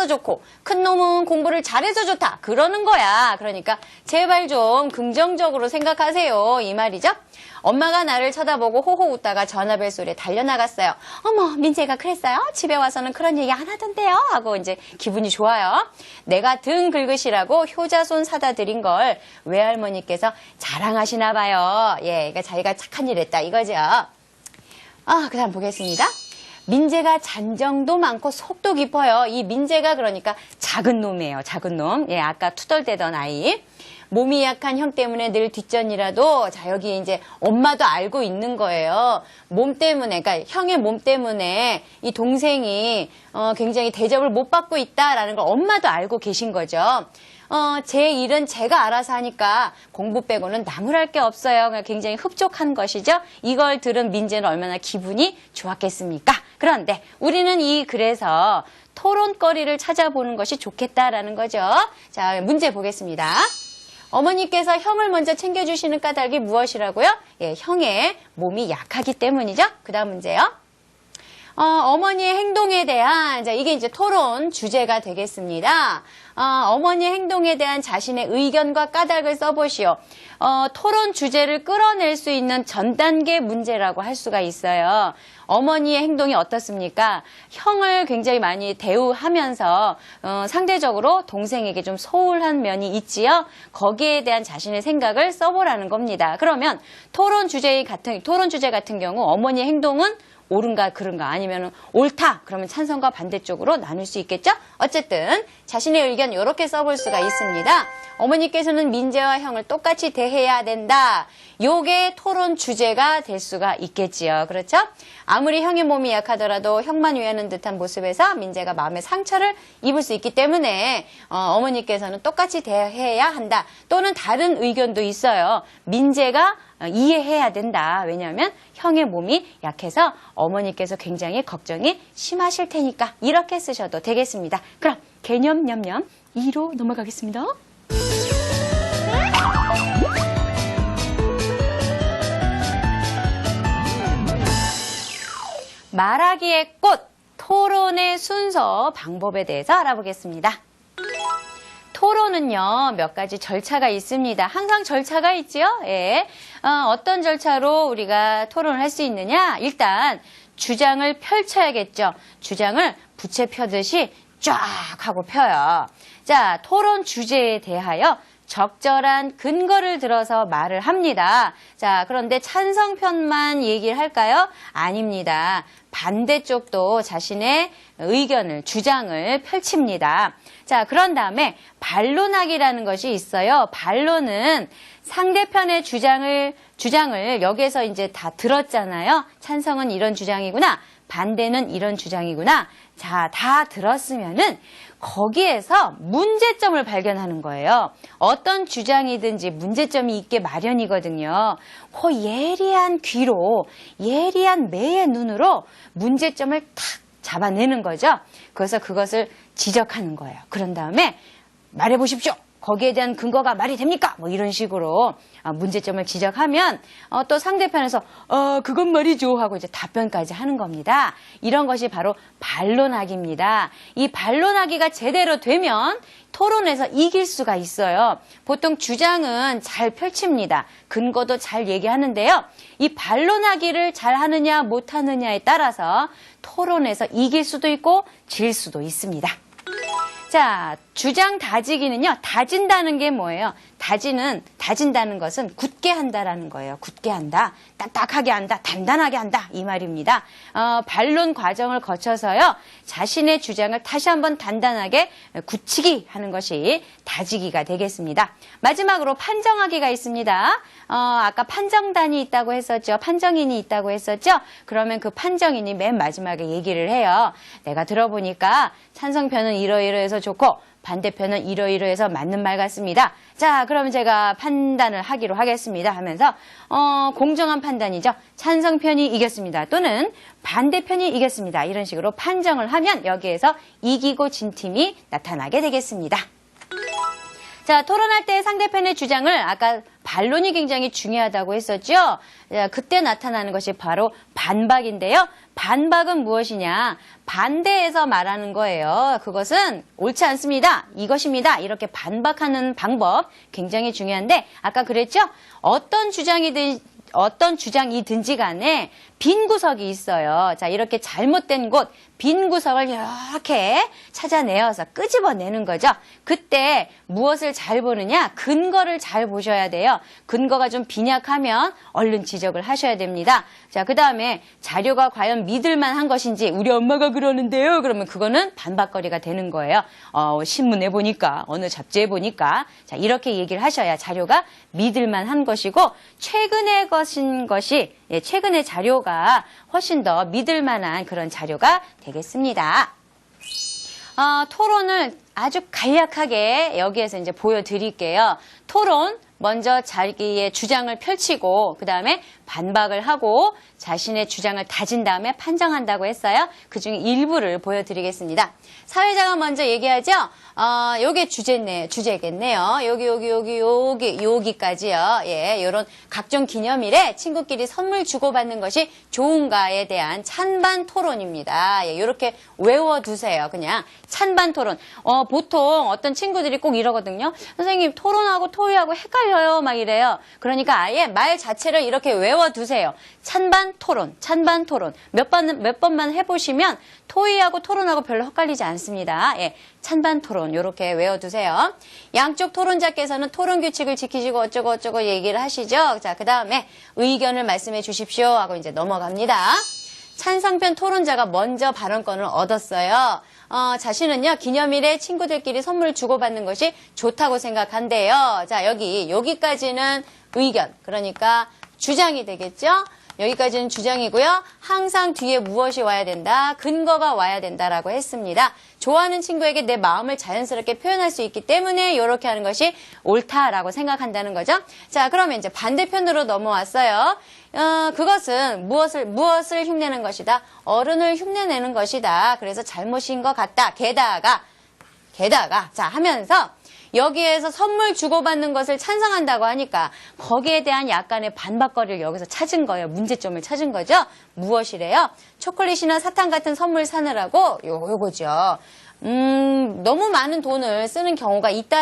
좋고 큰 놈은 공부를 잘해서 좋다 그러는 거야. 그러니까 제발 좀 긍정적으로 생각하세요. 이 말이죠. 엄마가 나를 쳐다보고 호호 웃다가 전화벨 소리에 달려나갔어요. 어머, 민재가 그랬어요? 집에 와서는 그런 얘기 안 하던데요? 하고 이제 기분이 좋아요. 내가 등 긁으시라고 효자손 사다 드린 걸 외할머니께서 자랑하시나 봐요. 예, 그러니까 자기가 착한 일 했다 이거죠. 그 다음 보겠습니다. 민재가 잔정도 많고 속도 깊어요. 이 민재가 그러니까 작은 놈이에요. 작은 놈. 예, 아까 투덜대던 아이. 몸이 약한 형 때문에 늘 뒷전이라도 자 여기 이제 엄마도 알고 있는 거예요. 몸 때문에 그러니까 형의 몸 때문에 이 동생이 굉장히 대접을 못 받고 있다라는 걸 엄마도 알고 계신 거죠. 제 일은 제가 알아서 하니까 공부 빼고는 나무랄 게 없어요. 그러니까 굉장히 흡족한 것이죠. 이걸 들은 민재는 얼마나 기분이 좋았겠습니까? 그런데 우리는 이 글에서 토론거리를 찾아보는 것이 좋겠다라는 거죠. 자, 문제 보겠습니다. 어머니께서 형을 먼저 챙겨주시는 까닭이 무엇이라고요? 예, 형의 몸이 약하기 때문이죠. 그 다음 문제요. 어머니의 행동에 대한, 이게 이제 토론 주제가 되겠습니다. 어머니의 행동에 대한 자신의 의견과 까닭을 써보시오. 토론 주제를 끌어낼 수 있는 전 단계 문제라고 할 수가 있어요. 어머니의 행동이 어떻습니까? 형을 굉장히 많이 대우하면서 상대적으로 동생에게 좀 소홀한 면이 있지요. 거기에 대한 자신의 생각을 써보라는 겁니다. 그러면 토론 주제 같은 경우 어머니의 행동은 옳은가 그른가 아니면 옳다 그러면 찬성과 반대쪽으로 나눌 수 있겠죠? 어쨌든 자신의 의견 이렇게 써볼 수가 있습니다. 어머니께서는 민재와 형을 똑같이 대해야 된다. 요게 토론 주제가 될 수가 있겠지요. 그렇죠? 아무리 형의 몸이 약하더라도 형만 위하는 듯한 모습에서 민재가 마음의 상처를 입을 수 있기 때문에 어머니께서는 똑같이 대해야 한다. 또는 다른 의견도 있어요. 민재가 이해해야 된다. 왜냐하면 형의 몸이 약해서 어머니께서 굉장히 걱정이 심하실 테니까 이렇게 쓰셔도 되겠습니다. 그럼 개념 냠냠 2로 넘어가겠습니다. 말하기의 꽃, 토론의 순서, 방법에 대해서 알아보겠습니다. 토론은요, 몇 가지 절차가 있습니다. 항상 절차가 있지요? 예. 어떤 절차로 우리가 토론을 할 수 있느냐? 일단, 주장을 펼쳐야겠죠. 주장을 부채 펴듯이 쫙 하고 펴요. 자, 토론 주제에 대하여 적절한 근거를 들어서 말을 합니다. 자, 그런데 찬성편만 얘기를 할까요? 아닙니다. 반대쪽도 자신의 의견을, 주장을 펼칩니다. 자, 그런 다음에 반론하기라는 것이 있어요. 반론은 상대편의 주장을 여기에서 이제 다 들었잖아요. 찬성은 이런 주장이구나. 반대는 이런 주장이구나. 자, 다 들었으면은 거기에서 문제점을 발견하는 거예요. 어떤 주장이든지 문제점이 있게 마련이거든요. 그 예리한 귀로, 예리한 매의 눈으로 문제점을 탁 잡아내는 거죠. 그래서 그것을 지적하는 거예요. 그런 다음에 말해보십시오. 거기에 대한 근거가 말이 됩니까? 뭐 이런 식으로 문제점을 지적하면 또 상대편에서 그건 말이죠 하고 이제 답변까지 하는 겁니다. 이런 것이 바로 반론하기입니다. 이 반론하기가 제대로 되면 토론에서 이길 수가 있어요. 보통 주장은 잘 펼칩니다. 근거도 잘 얘기하는데요. 이 반론하기를 잘 하느냐 못하느냐에 따라서 토론에서 이길 수도 있고 질 수도 있습니다. 자, 주장 다지기는요, 다진다는 게 뭐예요? 다진다는 것은 굳게 한다라는 거예요. 굳게 한다, 딱딱하게 한다, 단단하게 한다, 이 말입니다. 반론 과정을 거쳐서요, 자신의 주장을 다시 한번 단단하게 굳히기 하는 것이 다지기가 되겠습니다. 마지막으로 판정하기가 있습니다. 아까 판정단이 있다고 했었죠. 판정인이 있다고 했었죠. 그러면 그 판정인이 맨 마지막에 얘기를 해요. 내가 들어보니까 찬성편은 이러이러해서 좋고 반대편은 이러이러해서 맞는 말 같습니다. 자, 그럼 제가 판단을 하기로 하겠습니다 하면서 공정한 판단이죠. 찬성편이 이겼습니다. 또는 반대편이 이겼습니다. 이런 식으로 판정을 하면 여기에서 이기고 진 팀이 나타나게 되겠습니다. 자, 토론할 때 상대편의 주장을 아까 반론이 굉장히 중요하다고 했었죠. 자, 그때 나타나는 것이 바로 반박인데요. 반박은 무엇이냐? 반대해서 말하는 거예요. 그것은 옳지 않습니다. 이것입니다. 이렇게 반박하는 방법 굉장히 중요한데 아까 그랬죠? 어떤 주장이든지 간에 빈 구석이 있어요. 자, 이렇게 잘못된 곳, 빈 구석을 이렇게 찾아내어서 끄집어내는 거죠. 그때 무엇을 잘 보느냐? 근거를 잘 보셔야 돼요. 근거가 좀 빈약하면 얼른 지적을 하셔야 됩니다. 자, 그 다음에 자료가 과연 믿을만한 것인지 우리 엄마가 그러는데요. 그러면 그거는 반박거리가 되는 거예요. 신문에 보니까, 어느 잡지에 보니까. 자, 이렇게 얘기를 하셔야 자료가 믿을만한 것이고 최근의 최근의 자료가 훨씬 더 믿을 만한 그런 자료가 되겠습니다. 토론을 아주 간략하게 여기에서 이제 보여드릴게요. 토론, 먼저 자기의 주장을 펼치고 그 다음에 반박을 하고 자신의 주장을 다진 다음에 판정한다고 했어요. 그중에 일부를 보여드리겠습니다. 사회자가 먼저 얘기하죠. 요게 주제겠네요. 여기까지요. 예, 요런 각종 기념일에 친구끼리 선물 주고받는 것이 좋은가에 대한 찬반 토론입니다. 예, 요렇게 외워두세요. 그냥 찬반 토론. 보통 어떤 친구들이 꼭 이러거든요. 선생님, 토론하고 토의하고 헷갈려요. 막 이래요. 그러니까 아예 말 자체를 이렇게 외워두세요. 찬반 토론. 몇 번만 해보시면 토의하고 토론하고 별로 헷갈리지 않습니다. 예, 찬반 토론 이렇게 외워두세요. 양쪽 토론자께서는 토론 규칙을 지키시고 어쩌고 얘기를 하시죠. 자, 그 다음에 의견을 말씀해 주십시오 하고 이제 넘어갑니다. 찬성편 토론자가 먼저 발언권을 얻었어요. 자신은요, 기념일에 친구들끼리 선물 주고받는 것이 좋다고 생각한대요. 자, 여기까지는 의견, 그러니까 주장이 되겠죠? 여기까지는 주장이고요. 항상 뒤에 무엇이 와야 된다? 근거가 와야 된다라고 했습니다. 좋아하는 친구에게 내 마음을 자연스럽게 표현할 수 있기 때문에 이렇게 하는 것이 옳다라고 생각한다는 거죠. 자, 그러면 이제 반대편으로 넘어왔어요. 그것은 무엇을 흉내내는 것이다? 어른을 흉내내는 것이다. 그래서 잘못인 것 같다. 게다가 자, 하면서 여기에서 선물 주고받는 것을 찬성한다고 하니까 거기에 대한 약간의 반박거리를 여기서 찾은 거예요. 문제점을 찾은 거죠. 무엇이래요? 초콜릿이나 사탕 같은 선물 사느라고 요거죠. 너무 많은 돈을 쓰는 경우가 있다.